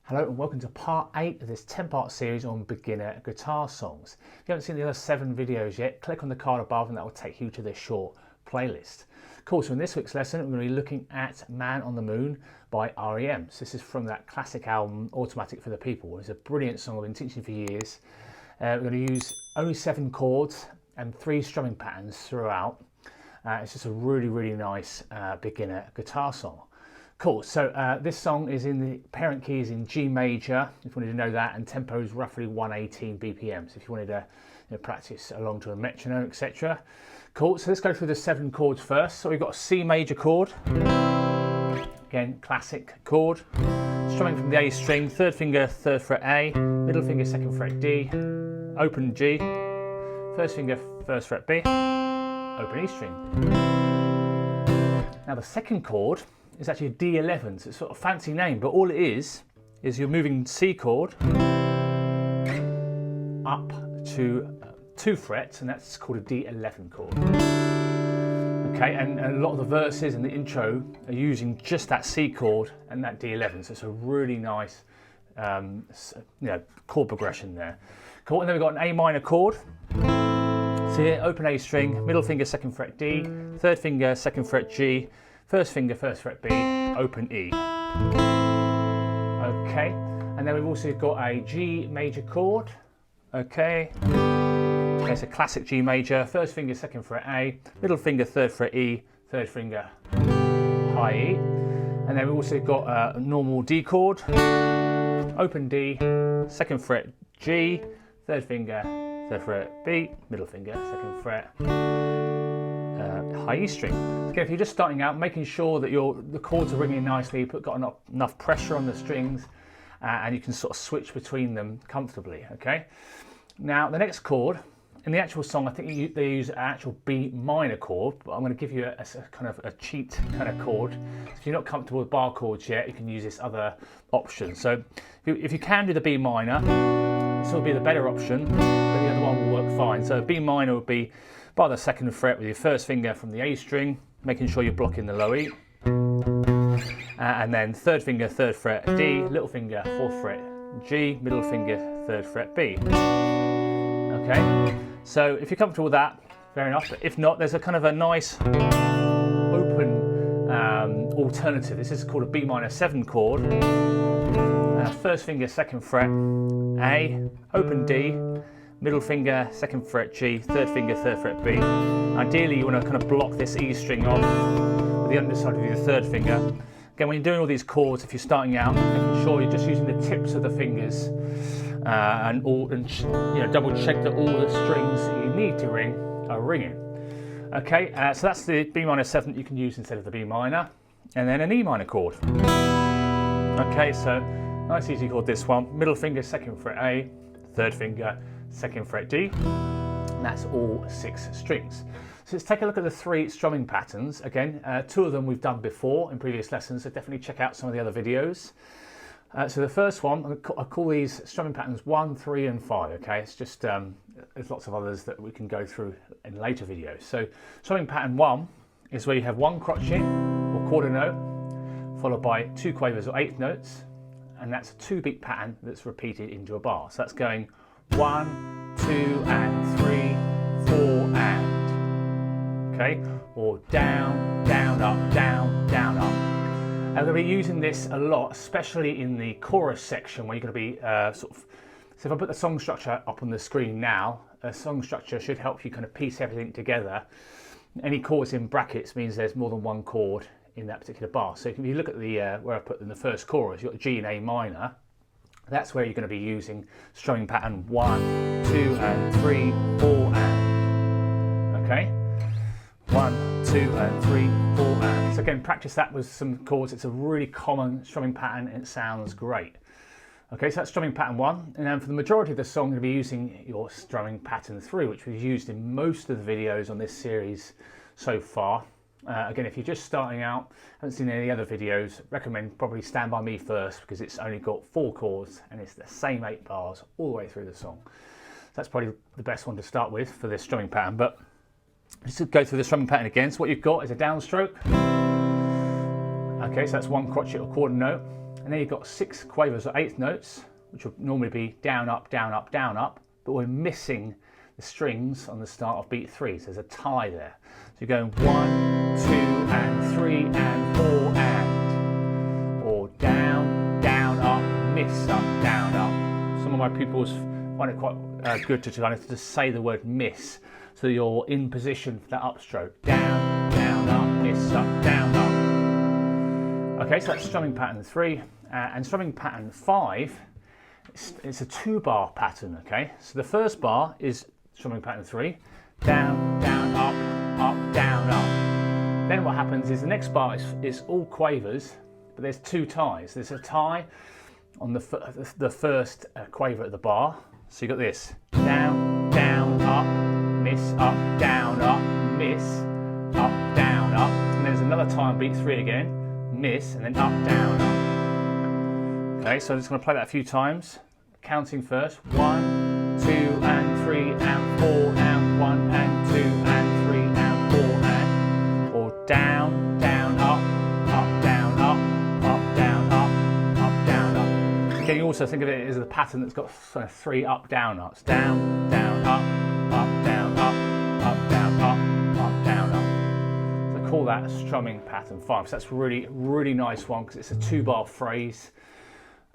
Hello and welcome to part 8 of this 10-part series on beginner guitar songs. If you haven't seen the other 7 videos yet, click on the card above and that will take you to this short playlist. Cool, so in this week's lesson we're going to be looking at Man on the Moon by R.E.M. So this is from that classic album Automatic for the People. It's a brilliant song I've been teaching for years. We're going to use only 7 chords and 3 strumming patterns throughout. It's just a really nice beginner guitar song. Cool, so this song is in the parent keys in G major, if you wanted to know that, and tempo is roughly 118 BPM, so if you wanted to practice along to a metronome, etc. Cool, so let's go through the 7 chords first. So we've got a C major chord, again, classic chord, strumming from the A string, 3rd finger, 3rd fret A, middle finger, 2nd fret D, open G, 1st finger, 1st fret B, open E string. Now the 2nd chord is actually a D11, so it's sort of a fancy name, but all it is you're moving C chord up to 2 frets, and that's called a D11 chord. Okay, and a lot of the verses and the intro are using just that C chord and that D11, so it's a really nice chord progression there. Cool, and then we've got an A minor chord. So here, open A string, middle finger, 2nd fret D, 3rd finger, 2nd fret G, 1st finger, 1st fret B, open E. Okay, and then we've also got a G major chord. Okay, it's a classic G major, 1st finger, 2nd fret A, middle finger, 3rd fret E, 3rd finger, high E. And then we've also got a normal D chord, open D, 2nd fret G, 3rd finger, 3rd fret B, middle finger, 2nd fret, high E string. Again, if you're just starting out, making sure that the chords are ringing nicely, got enough pressure on the strings, and you can sort of switch between them comfortably. Okay. Now the next chord in the actual song, I think they use an actual B minor chord, but I'm going to give you a kind of a cheat kind of chord. If you're not comfortable with bar chords yet, you can use this other option. So if you can do the B minor, this will be the better option, but the other one will work fine. So B minor would be by the 2nd fret with your 1st finger from the A string, making sure you're blocking the low E, and then 3rd finger, 3rd fret D, little finger, 4th fret G, middle finger, 3rd fret B. Okay, so if you're comfortable with that, fair enough, but if not, there's a kind of a nice open alternative. This is called a B minor 7 chord, 1st finger, 2nd fret A, open D, middle finger, 2nd fret G, 3rd finger, 3rd fret B. Ideally you want to kind of block this E string off with the underside of your 3rd finger. Again, when you're doing all these chords, if you're starting out, making sure you're just using the tips of the fingers and double check that all the strings that you need to ring are ringing. Okay, so that's the B minor 7 that you can use instead of the B minor, and then an E minor chord. Okay, so nice easy chord this one, middle finger, 2nd fret A, 3rd finger, 2nd fret D, and that's all 6 strings. So let's take a look at the 3 strumming patterns. Again, 2 of them we've done before in previous lessons, so definitely check out some of the other videos. So the first one, I call these strumming patterns 1, 3 and 5, okay? It's just, there's lots of others that we can go through in later videos. So strumming pattern 1 is where you have 1 crotchet or quarter note, followed by 2 quavers or 8th notes, and that's a 2-beat pattern that's repeated into a bar. So that's going 1, 2 and 3, 4 and, okay? Or down, down, up, down, down, up. And we're going to be using this a lot, especially in the chorus section where you're going to be so if I put the song structure up on the screen now, a song structure should help you kind of piece everything together. Any chords in brackets means there's more than 1 chord in that particular bar. So if you look at the where I put in the first chorus, you've got G and A minor. That's where you're going to be using strumming pattern 1, 2 and 3, 4 and. Okay? 1, 2 and 3, 4 and. So again, practice that with some chords. It's a really common strumming pattern and it sounds great. Okay, so that's strumming pattern 1, and then for the majority of the song, you're going to be using your strumming pattern 3, which we've used in most of the videos on this series so far. Again, if you're just starting out, haven't seen any other videos, recommend probably Stand By Me first, because it's only got 4 chords and it's the same 8 bars all the way through the song. So that's probably the best one to start with for this strumming pattern. But just to go through the strumming pattern again, so what you've got is a downstroke, Okay, so that's one crotchet or quarter note. And then you've got 6 quavers or eighth notes, which will normally be down, up, down, up, down, up. But we're missing the strings on the start of beat 3, so there's a tie there. So you're going 1, 2, and 3, and 4, and, or down, down, up, miss, up, down, up. Some of my pupils find it quite good to kind of just say the word miss, so you're in position for that upstroke. Down, down, up, miss, up, down, up. Okay, so that's strumming pattern 3, and strumming pattern 5. It's a 2-bar pattern, okay? So the first bar is strumming pattern 3, down, down, up, down, up. Then what happens is the next bar is all quavers, but there's 2 ties. There's a tie on the first quaver at the bar. So you've got this, down, down, up, miss, up, miss, up, down, up. And there's another tie on beat 3 again, miss, and then up, down, up. Okay, so I'm just going to play that a few times, counting first. 1, 2, and 3, and 4, and 1, and 2, and 3, and 4, and, or down, down, up, down, up, down, up, down, up. Okay, you also think of it as a pattern that's got sort of 3 up, down, ups. Down, down, up, down, down, up, down, up. So I call that strumming pattern 5. So that's really, really nice one because it's a 2-bar phrase.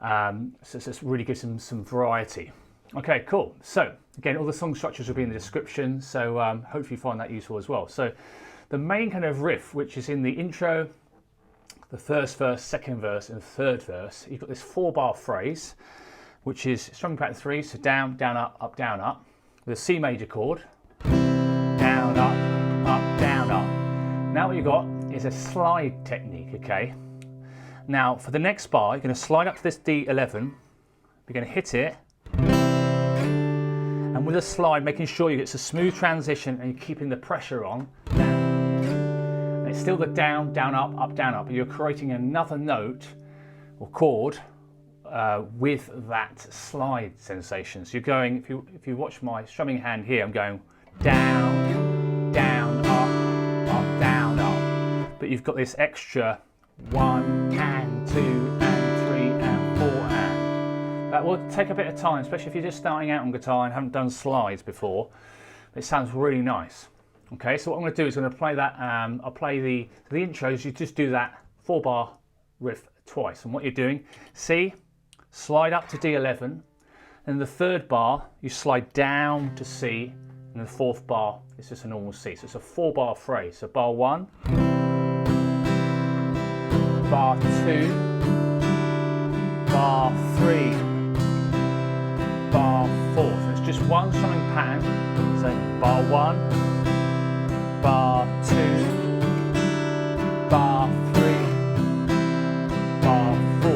So it just really gives them some variety. Okay, cool. So again, all the song structures will be in the description, so hopefully you find that useful as well. So the main kind of riff, which is in the intro, the first verse, second verse, and third verse, you've got this 4-bar phrase, which is strumming pattern 3, so down, down, up, down, up, with a C major chord, down, up, down, up. Now what you've got is a slide technique, okay? Now, for the next bar, you're going to slide up to this D11, you're going to hit it, and with a slide, making sure you get a smooth transition and you're keeping the pressure on. And it's still the down, down, up, down, up, but you're creating another note or chord with that slide sensation. So you're going, if you watch my strumming hand here, I'm going down, down, up, down, up. But you've got this extra 1 and 2 and 3 and 4 and. That will take a bit of time, especially if you're just starting out on guitar and haven't done slides before. It sounds really nice. Okay, so what I'm going to do is I'm going to play that. I'll play the intros. You just do that 4-bar riff twice, and what you're doing, C, slide up to D11, and the third bar you slide down to C, and the fourth bar is just a normal C. So it's a 4-bar phrase. So bar 1. Bar 2, bar 3, bar 4. So it's just one strumming pattern. So bar 1, bar 2, bar 3, bar 4.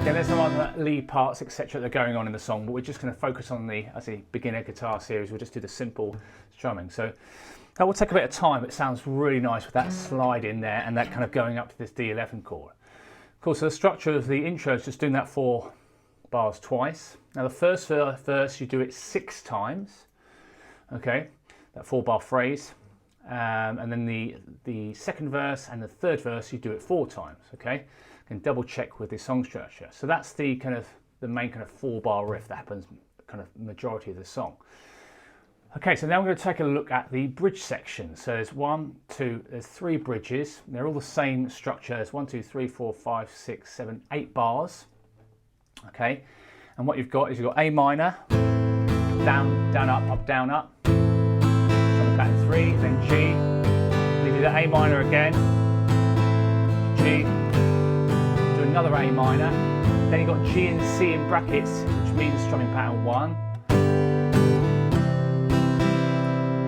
Again, there's some other lead parts, etc. that are going on in the song, but we're just going to focus on the, as a beginner guitar series, we'll just do the simple strumming. So that will take a bit of time. It sounds really nice with that slide in there and that kind of going up to this D11 chord. Of course, so the structure of the intro is just doing that 4 bars twice. Now the first verse you do it 6 times, okay, that 4-bar phrase, and then the second verse and the third verse you do it 4 times, okay. And double check with the song structure. So that's the kind of the main kind of 4-bar riff that happens kind of majority of the song. Okay, so now we're going to take a look at the bridge section. So there's 3 bridges. They're all the same structure. There's 1, 2, 3, 4, 5, 6, 7, 8 bars. Okay, and what you've got is you've got A minor, down, down, up, down, up. Strumming pattern 3, then G. Then you do the A minor again, G. Do another A minor. Then you've got G and C in brackets, which means strumming pattern 1.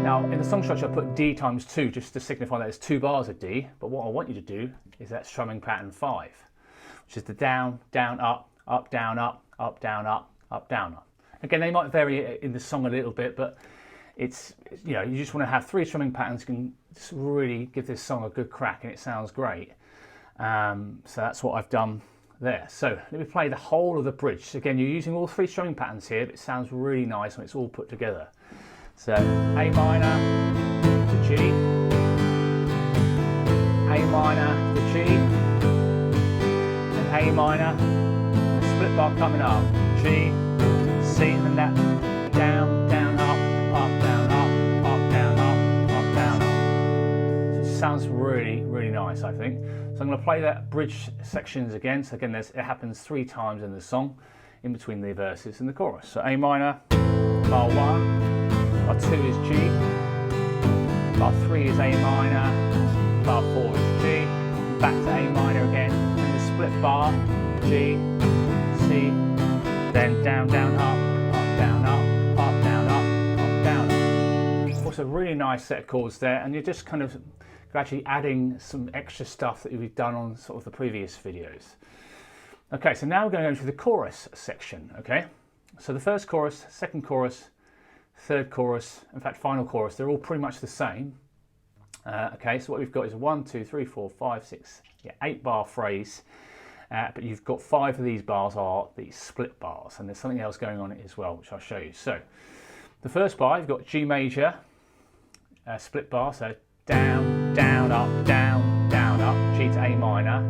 Now, in the song structure, I put D times 2 just to signify that there's 2 bars of D, but what I want you to do is that strumming pattern 5, which is the down, down, up, down, up, down, up, down, up. Again, they might vary in the song a little bit, but it's, you know, you just want to have 3 strumming patterns can just really give this song a good crack and it sounds great. So that's what I've done there. So let me play the whole of the bridge. So again, you're using all 3 strumming patterns here, but it sounds really nice when it's all put together. So A minor to G, A minor to G, then A minor, the split bar coming up, G, C, and then that down, down, up, down, up, down, up, down, up. So it sounds really, really nice, I think. So I'm going to play that bridge sections again. So again, it happens 3 times in the song, in between the verses and the chorus. So A minor, bar 1, bar 2 is G, bar 3 is A minor, bar 4 is G, back to A minor again, and the split bar, G, C, then down, down, up, down, up, down, up, down, up. Also a really nice set of chords there, and you're just kind of gradually adding some extra stuff that we've done on sort of the previous videos. Okay, so now we're going to go into the chorus section, okay? So the first chorus, second chorus, third chorus, in fact final chorus, they're all pretty much the same. Okay, so what we've got is a 1, 2, 3, 4, 5, 6, 8 bar phrase, but you've got 5 of these bars are the split bars, and there's something else going on as well, which I'll show you. So the first bar, you've got G major, split bar, so down, down, up, down, down, up, G to A minor.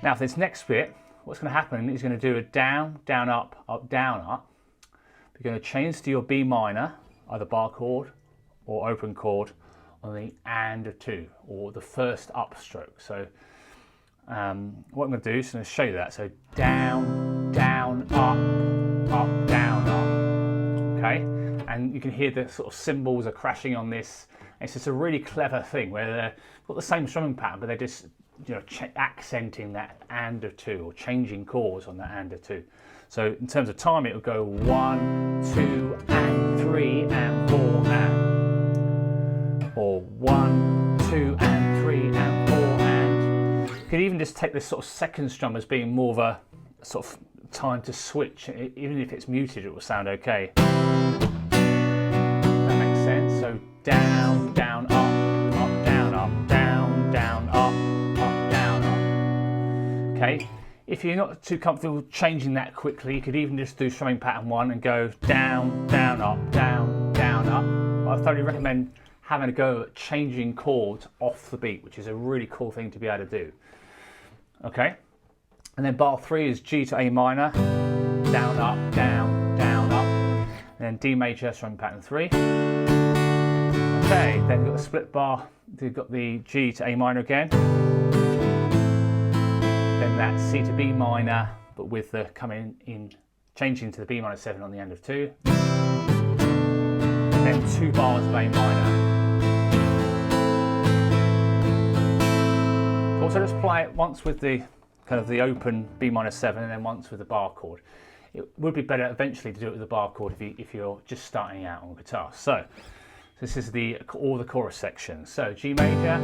Now for this next bit, what's going to happen is going to do a down, down, up, down, up. You're going to change to your B minor, either bar chord or open chord, on the and 2, or the first upstroke. So what I'm going to do is going to show you that. So down, down, up, down, up. Okay, and you can hear the sort of cymbals are crashing on this. It's just a really clever thing where they've got the same strumming pattern, but they're just, you know, accenting that and 2, or changing chords on that and 2. So in terms of time, it will go 1, 2, and 3, and 4, and, or 1, 2, and 3, and 4, and. You could even just take this sort of second strum as being more of a sort of time to switch. Even if it's muted, it will sound okay. That makes sense. So down, down, up, down, up, down, down, up, down, up. Okay. If you're not too comfortable changing that quickly, you could even just do strumming pattern 1 and go down, down, up, down, down, up. I thoroughly recommend having a go at changing chords off the beat, which is a really cool thing to be able to do. Okay, and then bar 3 is G to A minor, down, up, down, down, up, and then D major, strumming pattern 3. Okay, then you've got the split bar, you've got the G to A minor again. Then that C to B minor, but with the coming in, changing to the B minor 7 on the end of 2. Then 2 bars of A minor. Also, let's play it once with the kind of the open B minor 7, and then once with the bar chord. It would be better eventually to do it with the bar chord if you're just starting out on guitar. So this is all the chorus sections. So G major.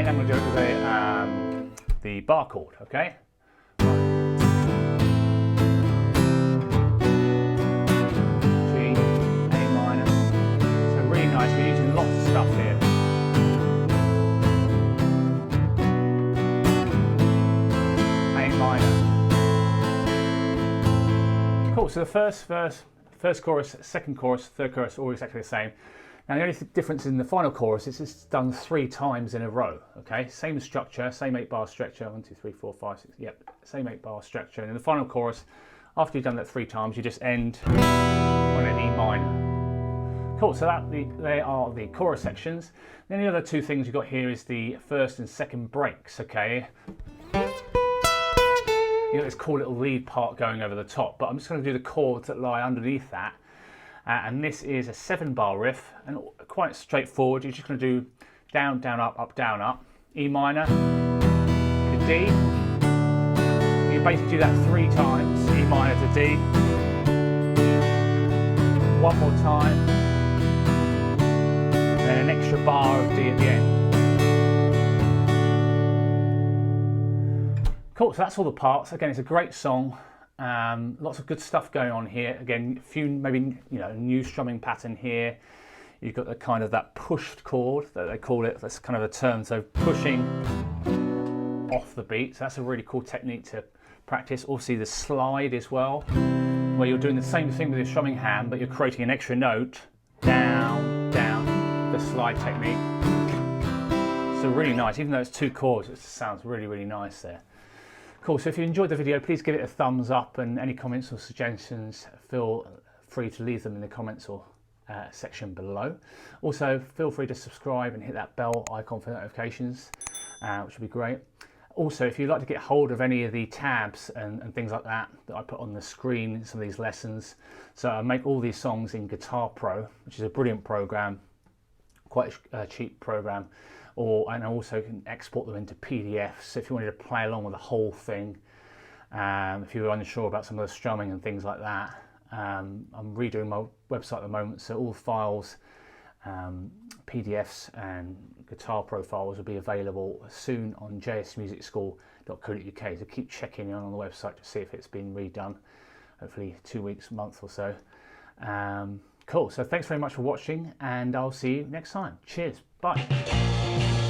I'm going to go with the bar chord, okay? G, A minor. So really nice, we're using lots of stuff here. A minor. Cool, so the first verse, first chorus, second chorus, third chorus, all exactly the same. Now the only difference in the final chorus is it's done 3 times in a row, okay? Same structure, same 8 bar structure, 1, 2, 3, 4, 5, 6, yep, same 8 bar structure. And in the final chorus, after you've done that 3 times, you just end on an E minor. Cool, so they are the chorus sections. Then the other 2 things you've got here is the first and second breaks, okay? You've got this cool little lead part going over the top, but I'm just going to do the chords that lie underneath that. And this is a 7 bar riff, and quite straightforward. You're just going to do down, down, up, down, up, E minor, to D. You basically do that 3 times, E minor to D. 1 more time, and then an extra bar of D at the end. Cool, so that's all the parts. Again, it's a great song. Lots of good stuff going on here. Again, a few maybe new strumming pattern here. You've got the kind of that pushed chord that they call it. That's kind of a term. So pushing, off the beat. So that's a really cool technique to practice. Also the slide as well, where you're doing the same thing with your strumming hand, but you're creating an extra note, down, down, the slide technique. So really nice, even though it's 2 chords, it sounds really, really nice there. Cool, so if you enjoyed the video, please give it a thumbs up, and any comments or suggestions, feel free to leave them in the comments or section below. Also, feel free to subscribe and hit that bell icon for notifications, which would be great. Also, if you'd like to get hold of any of the tabs and things like that I put on the screen in some of these lessons, so I make all these songs in Guitar Pro, which is a brilliant program, quite a cheap program, and I also can export them into PDFs. So if you wanted to play along with the whole thing, if you were unsure about some of the strumming and things like that, I'm redoing my website at the moment, so all files, PDFs and Guitar Pro files will be available soon on Jsmusicschool.co.uk. So keep checking in on the website to see if it's been redone, hopefully 2 weeks, month or so. Cool, so thanks very much for watching, and I'll see you next time. Cheers, bye.